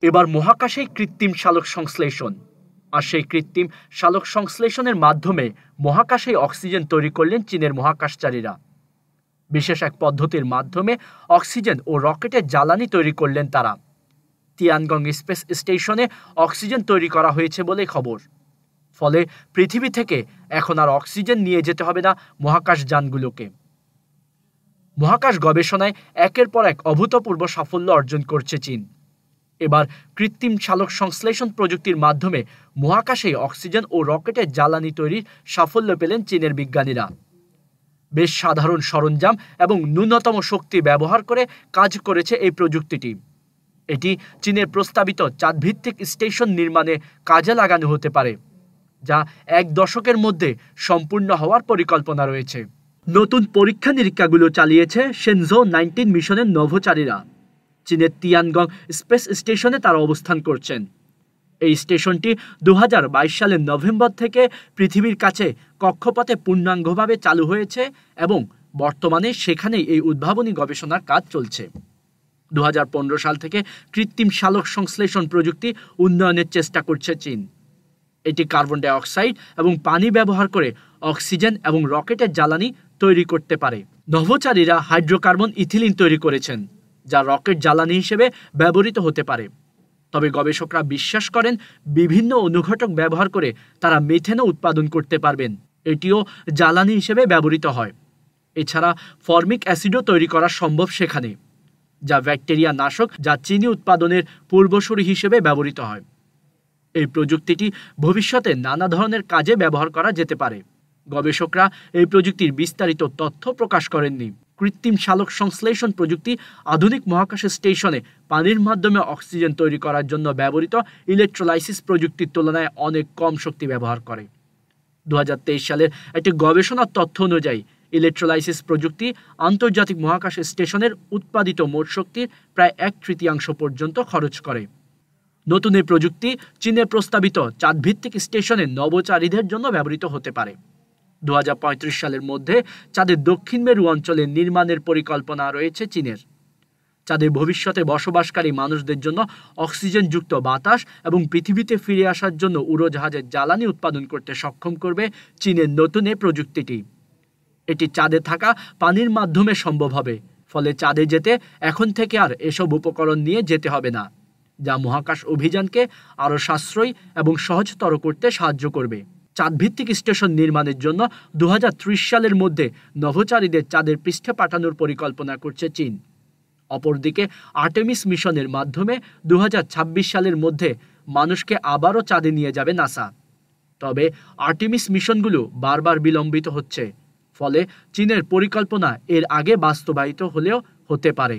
এবার মহাকাশে কৃত্রিম সালোক সংশ্লেষণ। আর সেই কৃত্রিম সালোক সংশ্লেষণের মাধ্যমে মহাকাশে অক্সিজেন তৈরি করলেন চীনের মহাকাশচারীরা। বিশেষ এক পদ্ধতির মাধ্যমে অক্সিজেন ও রকেটের জ্বালানি তৈরি করলেন তারা। তিয়ানগং স্পেস স্টেশনে অক্সিজেন তৈরি করা হয়েছে বলে খবর। ফলে পৃথিবী থেকে এখন আর অক্সিজেন নিয়ে যেতে হবে না মহাকাশ যানগুলোকে। মহাকাশ গবেষণায় একের পর এক অভূতপূর্ব সাফল্য অর্জন করছে চীন। এবার কৃত্রিম সালোক সংশ্লেষণ প্রযুক্তির মাধ্যমে মহাকাশে অক্সিজেন ও রকেটের জ্বালানি তৈরির সাফল্য পেলেন চীনের বিজ্ঞানীরা। বেশ সাধারণ সরঞ্জাম এবং ন্যূনতম শক্তি ব্যবহার করে কাজ করেছে এই প্রযুক্তিটি। এটি চীনের প্রস্তাবিত চাঁদভিত্তিক স্টেশন নির্মাণে কাজে লাগানো হতে পারে, যা 1 দশকের মধ্যে সম্পূর্ণ হওয়ার পরিকল্পনা রয়েছে। নতুন পরীক্ষা নিরীক্ষাগুলো চালিয়েছে শেনঝৌ 19 মিশনের নভোচারীরা। চীনের তিয়ানগং স্পেস স্টেশনে তারা অবস্থান করছেন। এই স্টেশনটি 2022 সালের নভেম্বর থেকে পৃথিবীর কাছে কক্ষপথে পূর্ণাঙ্গভাবে চালু হয়েছে এবং বর্তমানে সেখানেই এই উদ্ভাবনী গবেষণার কাজ চলছে। 2015 সাল থেকে কৃত্রিম সালোক সংশ্লেষণ প্রযুক্তি উন্নয়নের চেষ্টা করছে চীন। এটি কার্বন ডাই অক্সাইড এবং পানি ব্যবহার করে অক্সিজেন এবং রকেটের জ্বালানি তৈরি করতে পারে। নভোচারীরা হাইড্রোকার্বন ইথিলিন তৈরি করেছেন, যা রকেট জ্বালানি হিসেবে ব্যবহৃত হতে পারে। তবে গবেষকরা বিশ্বাস করেন বিভিন্ন অনুঘটক ব্যবহার করে তারা মিথেনও উৎপাদন করতে পারবেন। এটিও জ্বালানি হিসেবে ব্যবহৃত হয়। এছাড়া ফর্মিক অ্যাসিডও তৈরি করা সম্ভব সেখানে, যা ব্যাকটেরিয়া নাশক, যা চিনি উৎপাদনের পূর্বসূরি হিসেবে ব্যবহৃত হয়। এই প্রযুক্তিটি ভবিষ্যতে নানা ধরনের কাজে ব্যবহার করা যেতে পারে। গবেষকরা এই প্রযুক্তির বিস্তারিত তথ্য প্রকাশ করেননি। কৃত্রিম সালোক সংশ্লেষণ প্রযুক্তি আধুনিক মহাকাশ স্টেশনে পানির মাধ্যমে অক্সিজেন তৈরি করার জন্য ব্যবহৃত ইলেকট্রোলাইসিস প্রযুক্তির তুলনায় অনেক কম শক্তি ব্যবহার করে। 2023 সালের একটি গবেষণার তথ্য অনুযায়ী ইলেকট্রোলাইসিস প্রযুক্তি আন্তর্জাতিক মহাকাশ স্টেশনের উৎপাদিত মোট শক্তির প্রায় 1/3 পর্যন্ত খরচ করে। নতুন এই প্রযুক্তি চীনের প্রস্তাবিত চাঁদভিত্তিক স্টেশনে নভোচারীদের জন্য ব্যবহৃত হতে পারে। 2035 সালের মধ্যে চাঁদের দক্ষিণ মেরু অঞ্চলে নির্মাণের পরিকল্পনা রয়েছে চীনের। চাঁদের ভবিষ্যতে বসবাসকারী মানুষদের জন্য অক্সিজেনযুক্ত বাতাস এবং পৃথিবীতে ফিরে আসার জন্য উড়োজাহাজের জ্বালানি উৎপাদন করতে সক্ষম করবে চীনের নতুন এই প্রযুক্তিটি। এটি চাঁদে থাকা পানির মাধ্যমে সম্ভব হবে। ফলে চাঁদে যেতে এখন থেকে আর এসব উপকরণ নিয়ে যেতে হবে না, যা মহাকাশ অভিযানকে আরও সাশ্রয়ী এবং সহজতর করতে সাহায্য করবে। চাঁদভিত্তিক স্টেশন নির্মাণের জন্য 2030 সালের মধ্যে নভোচারীদের চাঁদের পৃষ্ঠে পাঠানোর পরিকল্পনা করছে চীন। অপরদিকে আর্টেমিস মিশনের মাধ্যমে 2026 সালের মধ্যে মানুষকে আবারও চাঁদে নিয়ে যাবে নাসা। তবে আর্টেমিস মিশনগুলো বারবার বিলম্বিত হচ্ছে, ফলে চীনের পরিকল্পনা এর আগে বাস্তবায়িত হলেও হতে পারে।